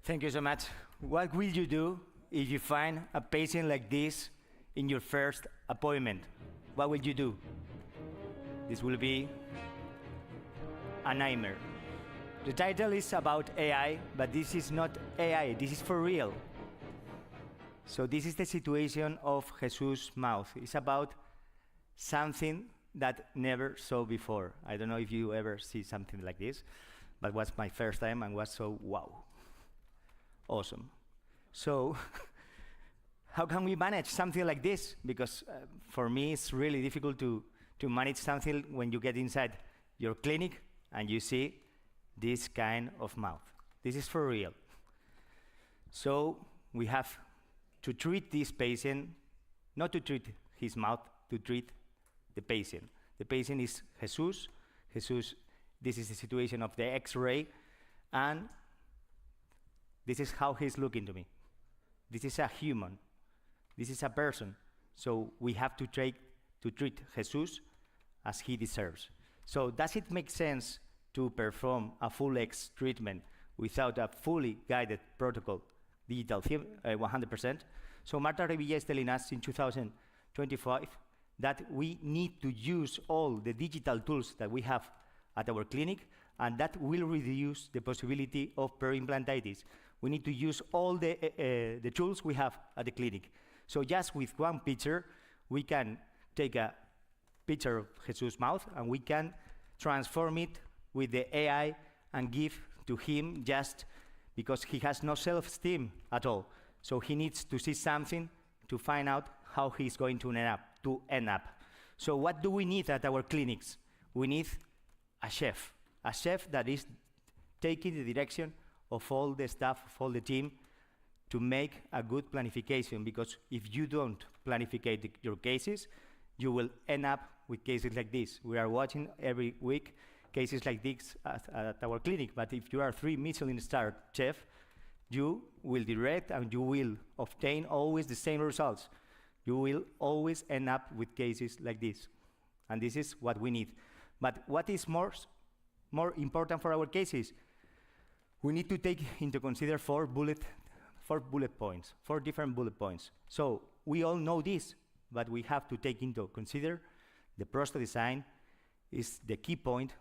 Thank you so much. What will you do if you find a patient like this in your first appointment? What will you do? This will be a nightmare. The title is about AI, but this is not AI, this is for real. So this is the situation of Jesus' mouth. It's about something that never saw before. I don't know if you ever see something like this, but it was my first time and was so wow. Awesome. So how can we manage something like this? Because for me, it's really difficult to manage something when you get inside your clinic and you see this kind of mouth. This is for real. So we have to treat this patient, not to treat his mouth, to treat the patient. The patient is Jesus. Jesus, this is the situation of the X-ray, and this is how he's looking to me. This is a human. This is a person. So we have to treat Jesus as he deserves. So does it make sense to perform a full X treatment without a fully guided protocol, digital 100%? So Marta Revilla is telling us in 2025 that we need to use all the digital tools that we have at our clinic, and that will reduce the possibility of peri-implantitis. We need to use all the tools we have at the clinic. So just with one picture, we can take a picture of Jesus' mouth and we can transform it with the AI and give to him just because he has no self-esteem at all. So he needs to see something to find out how he's going to end up. So what do we need at our clinics? We need a chef that is taking the direction of all the staff, of all the team, to make a good planification, because if you don't planify your cases, you will end up with cases like this. We are watching every week cases like this at our clinic, but if you are 3 Michelin-star chef, you will direct and you will obtain always the same results. You will always end up with cases like this. And this is what we need. But what is more important for our cases? We need to take into consider four different bullet points. So we all know this, but we have to take into consider the prosthetic design is the key point.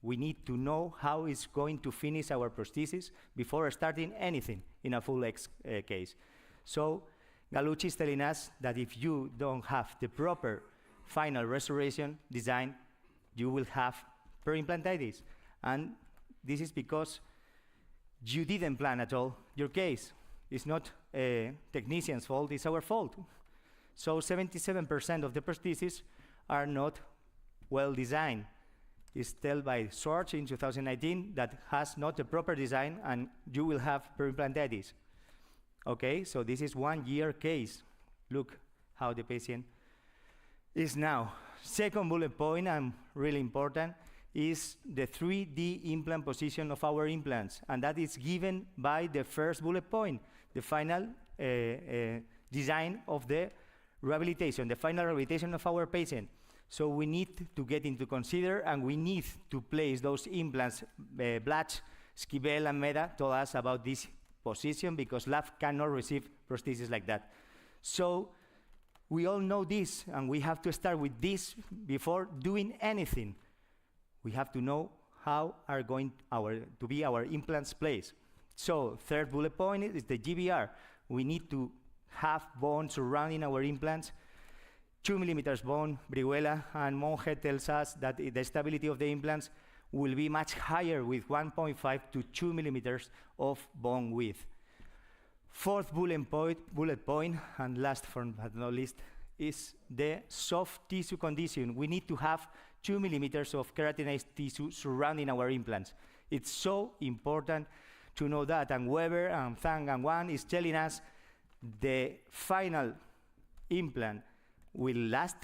We need to know how it's going to finish our prosthesis before starting anything in a full X case. So Galucci is telling us that if you don't have the proper final restoration design, you will have peri-implantitis. And this is because you didn't plan at all your case. It's not a technician's fault, it's our fault. So 77% of the prostheses are not well designed. It's told by Schwartz in 2019 that has not a proper design and you will have peri-implantitis. Okay, so this is 1 year case. Look how the patient is now. Second bullet point, and really important, is the 3D implant position of our implants, and that is given by the first bullet point, the final design of the rehabilitation, the final rehabilitation of our patient. So we need to get into consider, and we need to place those implants. Blatch, Skibel, and Meda told us about this position because lab cannot receive prostheses like that. So we all know this, and we have to start with this before doing anything. We have to know how are going to be our implants placed. So third bullet point is the GBR. We need to have bone surrounding our implants. 2 millimeters bone. Brihuela and Monge tells us that the stability of the implants will be much higher with 1.5 to 2 millimeters of bone width. Fourth bullet point, and last but not least, is the soft tissue condition. We need to have 2 millimeters of keratinized tissue surrounding our implants. It's so important to know that, and Weber and Zhang and Wang is telling us the final implant will last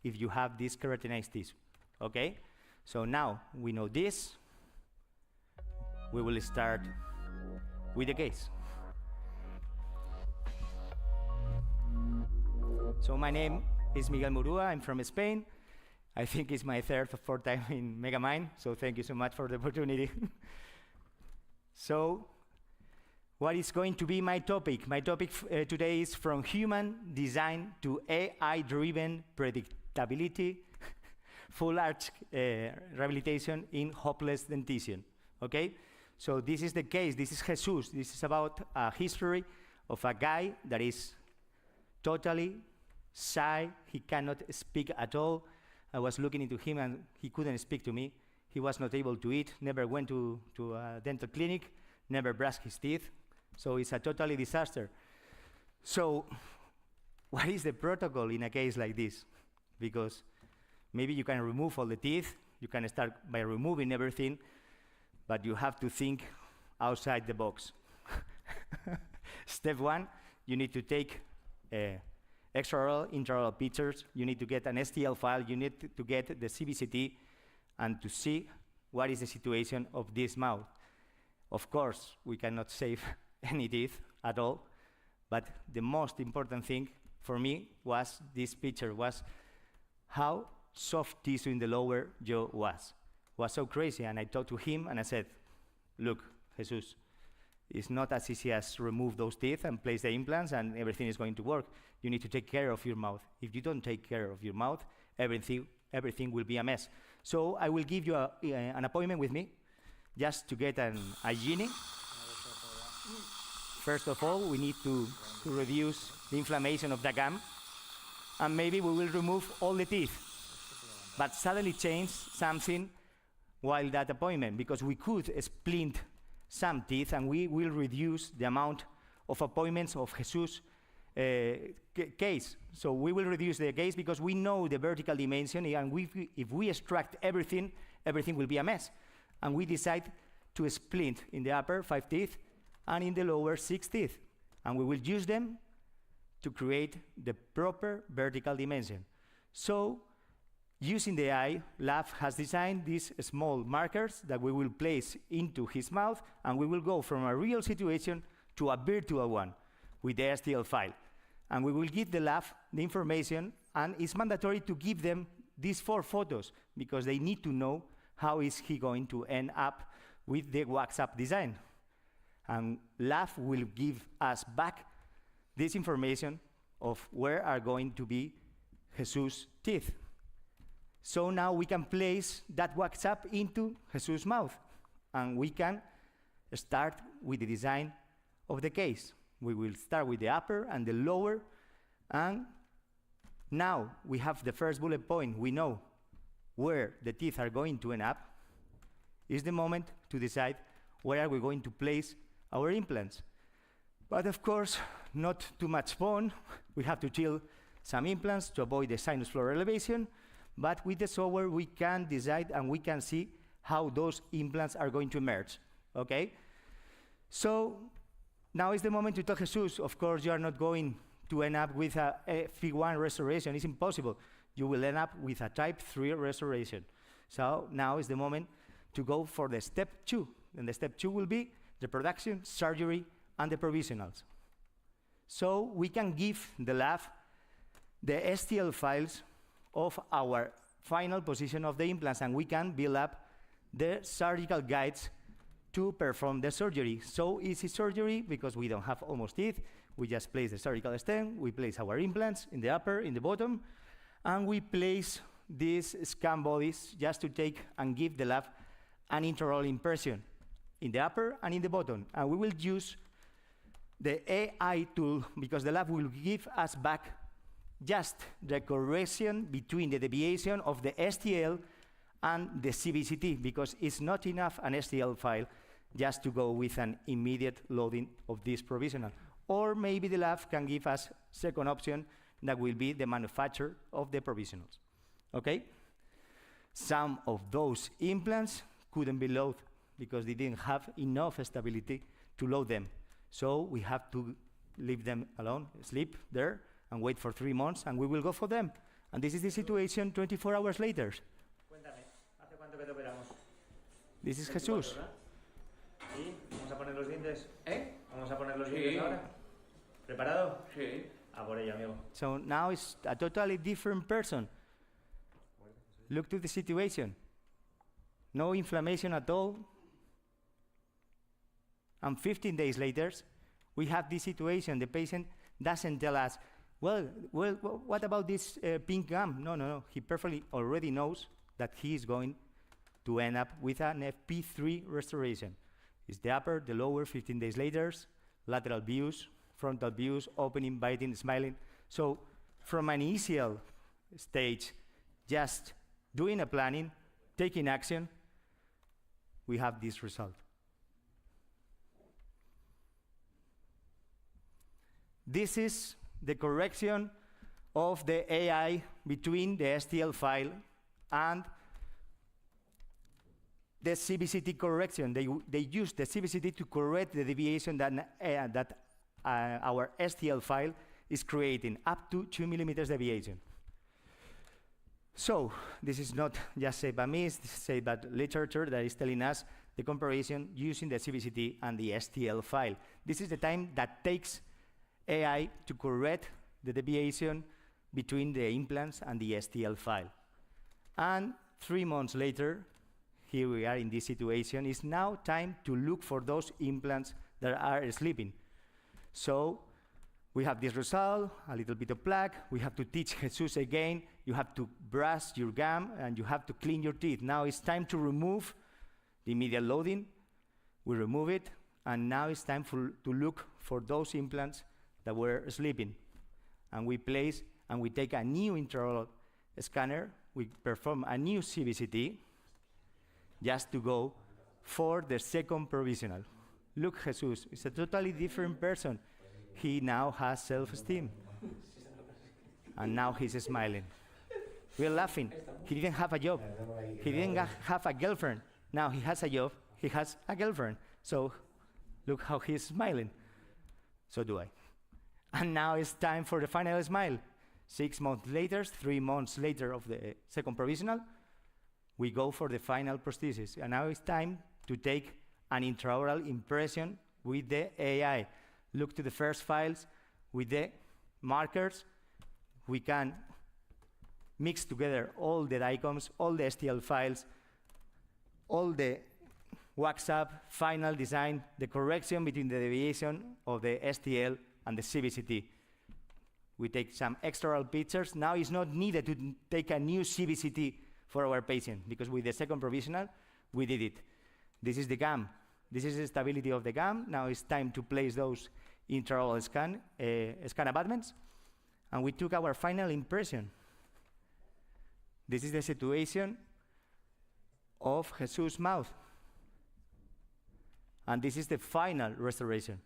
if you have this keratinized tissue, okay? So now we know this, we will start with the case. So my name is Miguel Murua, I'm from Spain. I think it's my third or fourth time in Megamind, so thank you so much for the opportunity. So what is going to be my topic? My topic today is from human design to AI-driven predictability, full arch rehabilitation in hopeless dentition, okay? So this is the case, this is Jesus. This is about a history of a guy that is totally shy, he cannot speak at all. I was looking into him and he couldn't speak to me. He was not able to eat, never went to a dental clinic, never brushed his teeth. So it's a totally disaster. So what is the protocol in a case like this? Because maybe you can remove all the teeth, you can start by removing everything, but you have to think outside the box. Step one, you need to take extraoral, intraoral pictures, you need to get an STL file, you need to get the CBCT, and to see what is the situation of this mouth. Of course, we cannot save any teeth at all, but the most important thing for me was this picture, was how soft tissue in the lower jaw was. It was so crazy, and I talked to him and I said, look, Jesus, it's not as easy as remove those teeth and place the implants and everything is going to work. You need to take care of your mouth. If you don't take care of your mouth, everything will be a mess. So I will give you an appointment with me just to get an hygiene. First of all, we need to reduce the inflammation of the gum, and maybe we will remove all the teeth, but suddenly change something while that appointment, because we could splint some teeth and we will reduce the amount of appointments of Jesus' case. So we will reduce the case because we know the vertical dimension, and if we extract everything will be a mess. And we decide to splint in the upper 5 teeth and in the lower 6 teeth. And we will use them to create the proper vertical dimension. So using the eye, lab has designed these small markers that we will place into his mouth, and we will go from a real situation to a virtual one with the STL file. And we will give the lab the information, and it's mandatory to give them these 4 photos because they need to know how is he going to end up with the WhatsApp design. And lab will give us back this information of where are going to be Jesus' teeth. So now we can place that WhatsApp into Jesus' mouth, and we can start with the design of the case. We will start with the upper and the lower, and now we have the first bullet point. We know where the teeth are going to end up. It's the moment to decide where are we going to place our implants. But of course, not too much fun. We have to chill some implants to avoid the sinus floor elevation, but with the software we can decide and we can see how those implants are going to emerge, okay? So now is the moment to tell Jesus, of course, you are not going to end up with a F1 restoration. It's impossible. You will end up with a type 3 restoration. So now is the moment to go for the step 2. And the step 2 will be the production, surgery, and the provisionals. So we can give the lab the STL files of our final position of the implants, and we can build up the surgical guides to perform the surgery. So easy surgery because we don't have almost teeth. We just place the surgical stem, we place our implants in the upper, in the bottom, and we place these scan bodies just to take and give the lab an intraoral impression in the upper and in the bottom. And we will use the AI tool because the lab will give us back just the correction between the deviation of the STL and the CBCT, because it's not enough an STL file just to go with an immediate loading of this provisional. Or maybe the lab can give us second option that will be the manufacture of the provisionals, okay? Some of those implants couldn't be loaded because they didn't have enough stability to load them. So we have to leave them alone, sleep there, and wait for 3 months, and we will go for them. And this is the situation 24 hours later. Cuéntame, ¿hace cuánto que te operamos? This is Jesus. ¿Y? ¿Vamos a poner los dientes? ¿Vamos a poner los Sí. dientes ahora? ¿Preparado? Sí. A por ello, amigo. So now it's a totally different person. Look to the situation. No inflammation at all. And 15 days later, we have this situation. The patient doesn't tell us, what about this pink gum? No, no, no. He perfectly already knows that he is going to end up with an FP3 restoration. It's the upper, the lower, 15 days later, lateral views, frontal views, opening, biting, smiling. So from an initial stage, just doing a planning, taking action, we have this result. This is the correction of the AI between the STL file and the CBCT correction. They use the CBCT to correct the deviation that our STL file is creating, up to 2 millimeters deviation. So this is not just said by me, it's said by literature that is telling us the comparison using the CBCT and the STL file. This is the time that takes AI to correct the deviation between the implants and the STL file. And 3 months later, here we are in this situation. It's now time to look for those implants that are sleeping. So we have this result, a little bit of plaque. We have to teach Jesus again. You have to brush your gum and you have to clean your teeth. Now it's time to remove the immediate loading. We remove it, and now it's time to look for those implants that were sleeping. And we place and we take a new intraoral scanner. We perform a new CBCT just to go for the second provisional. Look, Jesus is a totally different person. He now has self-esteem. And now he's smiling. We're laughing. He didn't have a job. He didn't have a girlfriend. Now he has a job. He has a girlfriend. So look how he's smiling. So do I. And now it's time for the final smile. 6 months later, 3 months later of the second provisional, we go for the final prosthesis. And now it's time to take an intraoral impression with the AI. Look to the first files with the markers. We can mix together all the DICOMs, all the STL files, all the wax up, final design, the correction between the deviation of the STL and the CBCT. We take some extraoral pictures. Now it's not needed to take a new CBCT for our patient, because with the second provisional, we did it. This is the gum. This is the stability of the gum. Now it's time to place those intraoral scan abutments. And we took our final impression. This is the situation of Jesus' mouth. And this is the final restoration.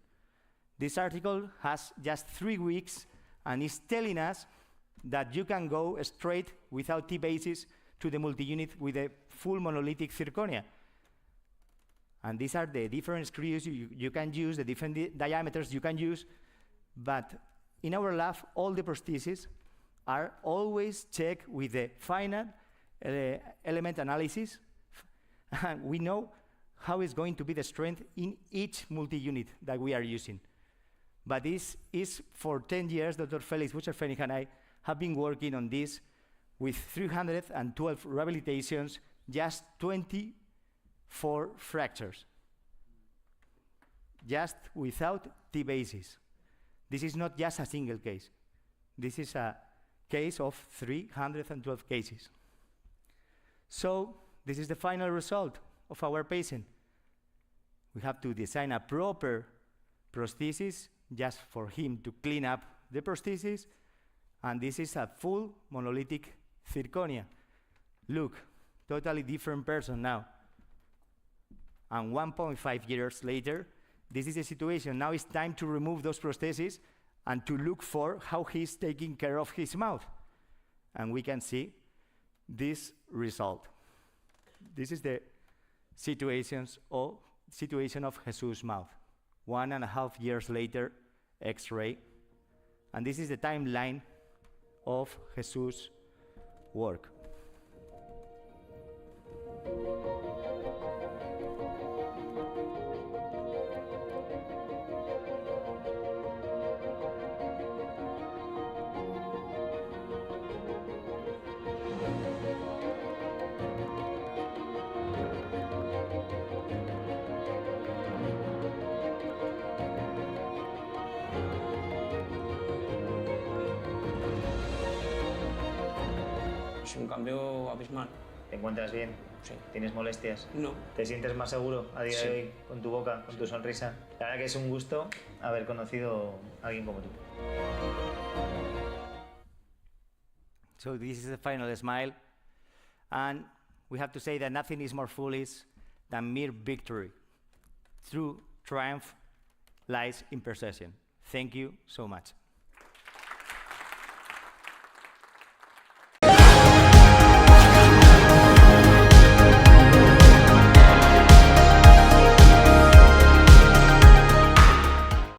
This article has just 3 weeks and is telling us that you can go straight without T-bases to the multi-unit with a full monolithic zirconia. And these are the different screws you can use, the different diameters you can use. But in our lab, all the prostheses are always checked with the final element analysis. And we know how is going to be the strength in each multi-unit that we are using. But this is for 10 years, Dr. Felix Bucher-Fennig and I have been working on this with 312 rehabilitations, just 24 fractures, just without T-bases. This is not just a single case. This is a case of 312 cases. So this is the final result of our patient. We have to design a proper prosthesis just for him to clean up the prosthesis, and this is a full monolithic zirconia. Look, totally different person now. And 1.5 years later, this is the situation. Now it's time to remove those prostheses and to look for how he's taking care of his mouth. And we can see this result. This is the situation of Jesus' mouth. 1.5 years later, X-ray. And this is the timeline of Jesus' work. Es un cambio abismal. ¿Te encuentras bien? Sí. ¿Tienes molestias? No. ¿Te sientes más seguro a día Sí. de hoy con tu boca, con tu sonrisa? La verdad que es un gusto haber conocido a alguien como tú. So this is the final smile. And we have to say that nothing is more foolish than mere victory. True triumph lies in procession. Thank you so much.